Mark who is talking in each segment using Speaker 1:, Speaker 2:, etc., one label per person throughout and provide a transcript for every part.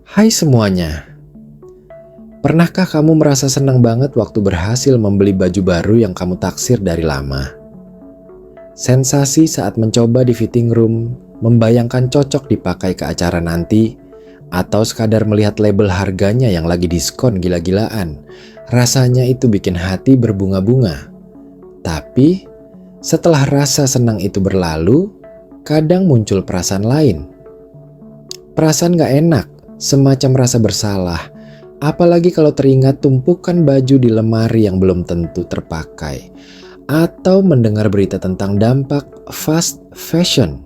Speaker 1: Hai semuanya, pernahkah kamu merasa senang banget waktu berhasil membeli baju baru yang kamu taksir dari lama? Sensasi saat mencoba di fitting room, membayangkan cocok dipakai ke acara nanti, atau sekadar melihat label harganya yang lagi diskon gila-gilaan, rasanya itu bikin hati berbunga-bunga. Tapi, setelah rasa senang itu berlalu, kadang muncul perasaan lain. Perasaan gak enak, semacam rasa bersalah, apalagi kalau teringat tumpukan baju di lemari yang belum tentu terpakai, atau mendengar berita tentang dampak fast fashion.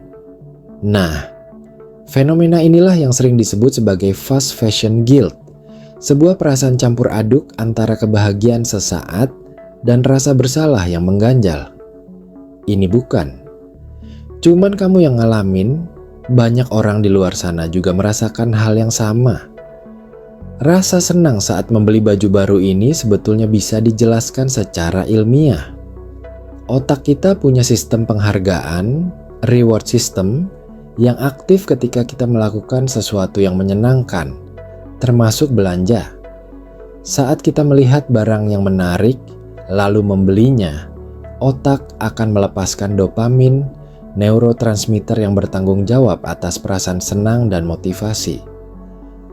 Speaker 1: Nah, fenomena inilah yang sering disebut sebagai fast fashion guilt, sebuah perasaan campur aduk antara kebahagiaan sesaat dan rasa bersalah yang mengganjal. Ini bukan cuman kamu yang ngalamin, banyak orang di luar sana juga merasakan hal yang sama. Rasa senang saat membeli baju baru ini sebetulnya bisa dijelaskan secara ilmiah. Otak kita punya sistem penghargaan, reward system, yang aktif ketika kita melakukan sesuatu yang menyenangkan, termasuk belanja. Saat kita melihat barang yang menarik, lalu membelinya, otak akan melepaskan dopamin, neurotransmitter yang bertanggung jawab atas perasaan senang dan motivasi.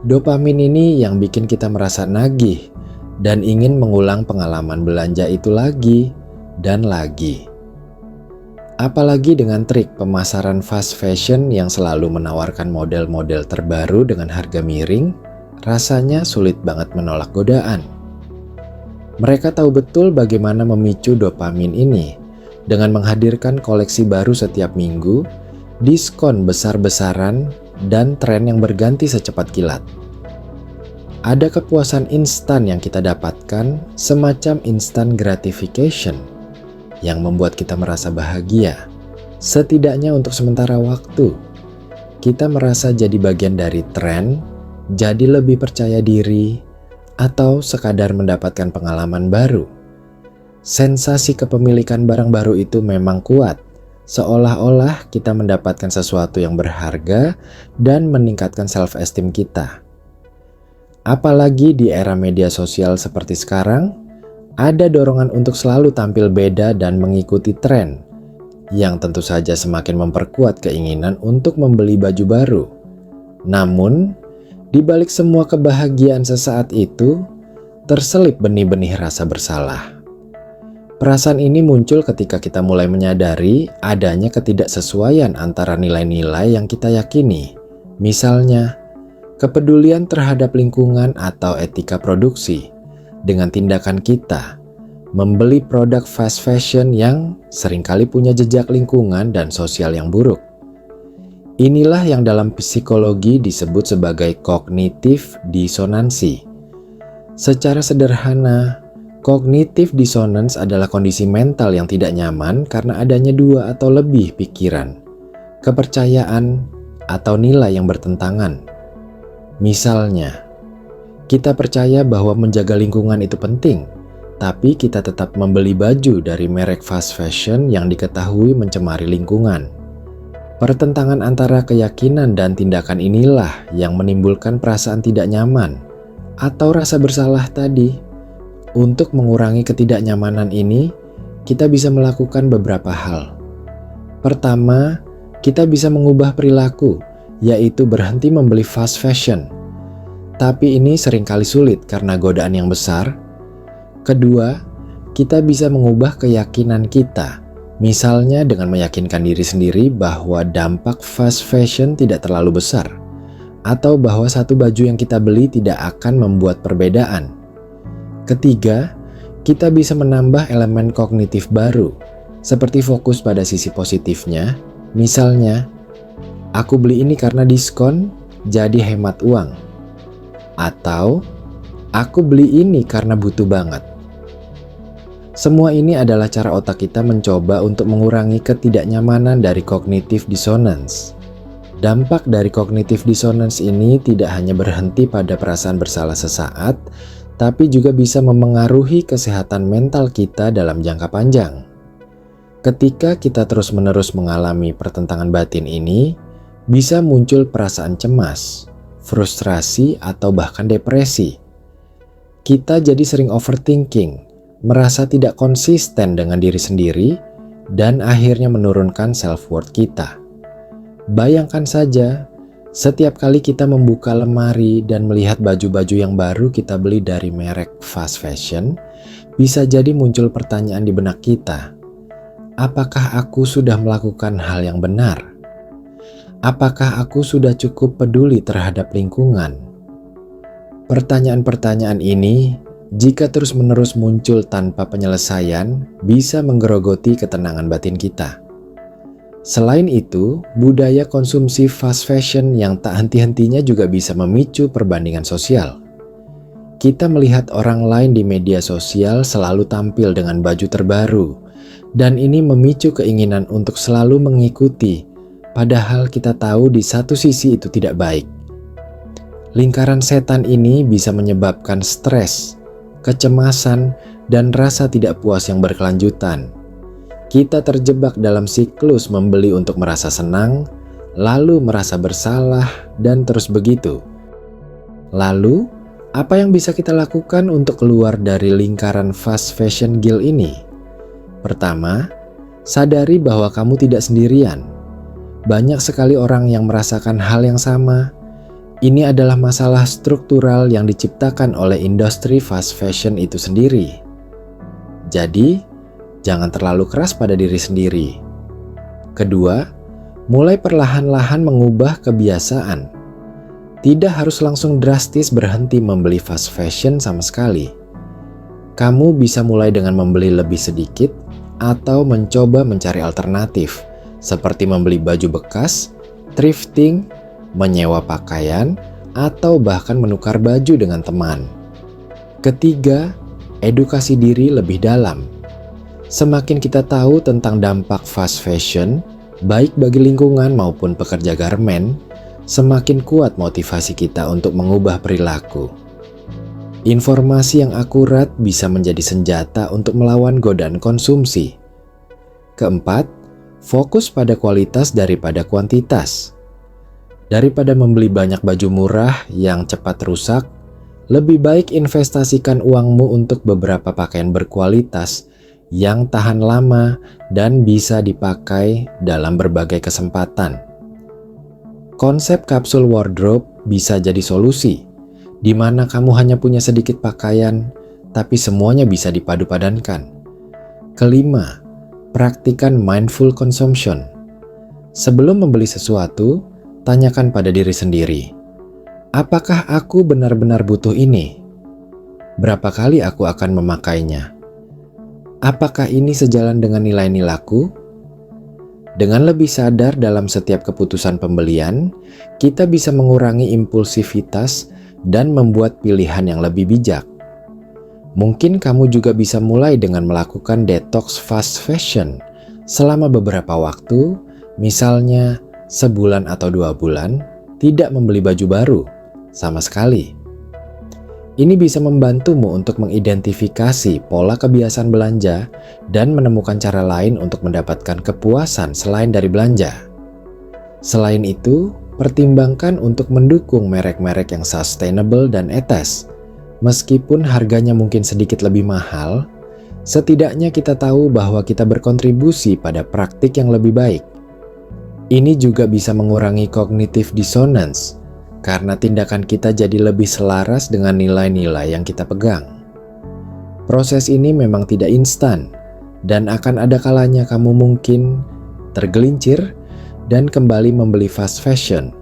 Speaker 1: Dopamin ini yang bikin kita merasa nagih dan ingin mengulang pengalaman belanja itu lagi dan lagi. Apalagi dengan trik pemasaran fast fashion yang selalu menawarkan model-model terbaru dengan harga miring, rasanya sulit banget menolak godaan. Mereka tahu betul bagaimana memicu dopamin ini dengan menghadirkan koleksi baru setiap minggu, diskon besar-besaran, dan tren yang berganti secepat kilat. Ada kepuasan instan yang kita dapatkan, semacam instant gratification, yang membuat kita merasa bahagia. Setidaknya untuk sementara waktu, kita merasa jadi bagian dari tren, jadi lebih percaya diri, atau sekadar mendapatkan pengalaman baru. Sensasi kepemilikan barang baru itu memang kuat, seolah-olah kita mendapatkan sesuatu yang berharga dan meningkatkan self-esteem kita. Apalagi di era media sosial seperti sekarang, ada dorongan untuk selalu tampil beda dan mengikuti tren, yang tentu saja semakin memperkuat keinginan untuk membeli baju baru. Namun, di balik semua kebahagiaan sesaat itu, terselip benih-benih rasa bersalah. Perasaan ini muncul ketika kita mulai menyadari adanya ketidaksesuaian antara nilai-nilai yang kita yakini. Misalnya, kepedulian terhadap lingkungan atau etika produksi dengan tindakan kita membeli produk fast fashion yang seringkali punya jejak lingkungan dan sosial yang buruk. Inilah yang dalam psikologi disebut sebagai kognitif disonansi. Secara sederhana, cognitive dissonance adalah kondisi mental yang tidak nyaman karena adanya dua atau lebih pikiran, kepercayaan, atau nilai yang bertentangan. Misalnya, kita percaya bahwa menjaga lingkungan itu penting, tapi kita tetap membeli baju dari merek fast fashion yang diketahui mencemari lingkungan. Pertentangan antara keyakinan dan tindakan inilah yang menimbulkan perasaan tidak nyaman atau rasa bersalah tadi. Untuk mengurangi ketidaknyamanan ini, kita bisa melakukan beberapa hal. Pertama, kita bisa mengubah perilaku, yaitu berhenti membeli fast fashion. Tapi ini seringkali sulit karena godaan yang besar. Kedua, kita bisa mengubah keyakinan kita, misalnya dengan meyakinkan diri sendiri bahwa dampak fast fashion tidak terlalu besar, atau bahwa satu baju yang kita beli tidak akan membuat perbedaan. Ketiga, kita bisa menambah elemen kognitif baru, seperti fokus pada sisi positifnya. Misalnya, aku beli ini karena diskon, jadi hemat uang. Atau, aku beli ini karena butuh banget. Semua ini adalah cara otak kita mencoba untuk mengurangi ketidaknyamanan dari cognitive dissonance. Dampak dari cognitive dissonance ini tidak hanya berhenti pada perasaan bersalah sesaat, tapi juga bisa memengaruhi kesehatan mental kita dalam jangka panjang. Ketika kita terus-menerus mengalami pertentangan batin ini, bisa muncul perasaan cemas, frustrasi, atau bahkan depresi. Kita jadi sering overthinking, merasa tidak konsisten dengan diri sendiri, dan akhirnya menurunkan self-worth kita. Bayangkan saja, setiap kali kita membuka lemari dan melihat baju-baju yang baru kita beli dari merek fast fashion, bisa jadi muncul pertanyaan di benak kita. Apakah aku sudah melakukan hal yang benar? Apakah aku sudah cukup peduli terhadap lingkungan? Pertanyaan-pertanyaan ini, jika terus-menerus muncul tanpa penyelesaian, bisa menggerogoti ketenangan batin kita. Selain itu, budaya konsumsi fast fashion yang tak henti-hentinya juga bisa memicu perbandingan sosial. Kita melihat orang lain di media sosial selalu tampil dengan baju terbaru, dan ini memicu keinginan untuk selalu mengikuti, padahal kita tahu di satu sisi itu tidak baik. Lingkaran setan ini bisa menyebabkan stres, kecemasan, dan rasa tidak puas yang berkelanjutan. Kita terjebak dalam siklus membeli untuk merasa senang, lalu merasa bersalah, dan terus begitu. Lalu, apa yang bisa kita lakukan untuk keluar dari lingkaran fast fashion guilt ini? Pertama, sadari bahwa kamu tidak sendirian. Banyak sekali orang yang merasakan hal yang sama. Ini adalah masalah struktural yang diciptakan oleh industri fast fashion itu sendiri. Jadi, jangan terlalu keras pada diri sendiri. Kedua, mulai perlahan-lahan mengubah kebiasaan. Tidak harus langsung drastis berhenti membeli fast fashion sama sekali. Kamu bisa mulai dengan membeli lebih sedikit atau mencoba mencari alternatif, seperti membeli baju bekas, thrifting, menyewa pakaian, atau bahkan menukar baju dengan teman. Ketiga, edukasi diri lebih dalam. Semakin kita tahu tentang dampak fast fashion, baik bagi lingkungan maupun pekerja garmen, semakin kuat motivasi kita untuk mengubah perilaku. Informasi yang akurat bisa menjadi senjata untuk melawan godaan konsumsi. Keempat, fokus pada kualitas daripada kuantitas. Daripada membeli banyak baju murah yang cepat rusak, lebih baik investasikan uangmu untuk beberapa pakaian berkualitas yang tahan lama dan bisa dipakai dalam berbagai kesempatan. Konsep kapsul wardrobe bisa jadi solusi, di mana kamu hanya punya sedikit pakaian, tapi semuanya bisa dipadu-padankan. Kelima, praktikan mindful consumption. Sebelum membeli sesuatu, tanyakan pada diri sendiri, apakah aku benar-benar butuh ini? Berapa kali aku akan memakainya? Apakah ini sejalan dengan nilai-nilaiku? Dengan lebih sadar dalam setiap keputusan pembelian, kita bisa mengurangi impulsivitas dan membuat pilihan yang lebih bijak. Mungkin kamu juga bisa mulai dengan melakukan detox fast fashion selama beberapa waktu, misalnya sebulan atau 2 bulan, tidak membeli baju baru sama sekali. Ini bisa membantumu untuk mengidentifikasi pola kebiasaan belanja dan menemukan cara lain untuk mendapatkan kepuasan selain dari belanja. Selain itu, pertimbangkan untuk mendukung merek-merek yang sustainable dan etis. Meskipun harganya mungkin sedikit lebih mahal, setidaknya kita tahu bahwa kita berkontribusi pada praktik yang lebih baik. Ini juga bisa mengurangi cognitive dissonance, karena tindakan kita jadi lebih selaras dengan nilai-nilai yang kita pegang. Proses ini memang tidak instan, dan akan ada kalanya kamu mungkin tergelincir dan kembali membeli fast fashion.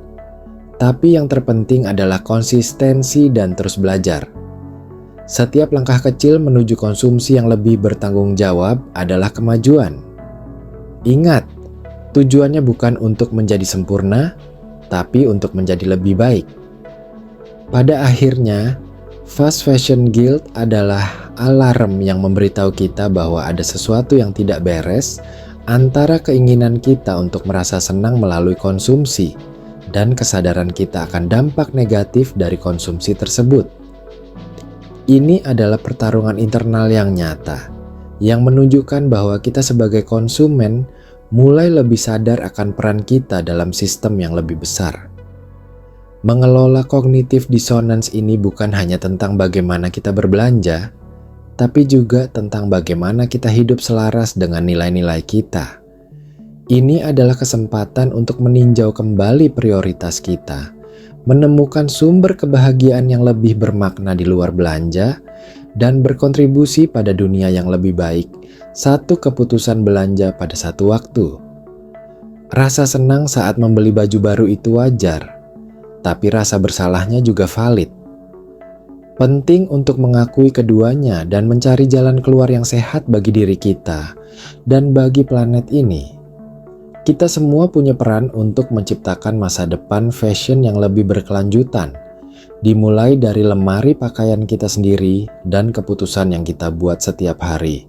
Speaker 1: Tapi yang terpenting adalah konsistensi dan terus belajar. Setiap langkah kecil menuju konsumsi yang lebih bertanggung jawab adalah kemajuan. Ingat, tujuannya bukan untuk menjadi sempurna, tapi untuk menjadi lebih baik. Pada akhirnya, fast fashion guilt adalah alarm yang memberitahu kita bahwa ada sesuatu yang tidak beres antara keinginan kita untuk merasa senang melalui konsumsi dan kesadaran kita akan dampak negatif dari konsumsi tersebut. Ini adalah pertarungan internal yang nyata, yang menunjukkan bahwa kita sebagai konsumen mulai lebih sadar akan peran kita dalam sistem yang lebih besar. Mengelola cognitive dissonance ini bukan hanya tentang bagaimana kita berbelanja, tapi juga tentang bagaimana kita hidup selaras dengan nilai-nilai kita. Ini adalah kesempatan untuk meninjau kembali prioritas kita, menemukan sumber kebahagiaan yang lebih bermakna di luar belanja, dan berkontribusi pada dunia yang lebih baik. Satu keputusan belanja pada satu waktu. Rasa senang saat membeli baju baru itu wajar, tapi rasa bersalahnya juga valid. Penting untuk mengakui keduanya dan mencari jalan keluar yang sehat bagi diri kita dan bagi planet ini. Kita semua punya peran untuk menciptakan masa depan fashion yang lebih berkelanjutan, dimulai dari lemari pakaian kita sendiri dan keputusan yang kita buat setiap hari.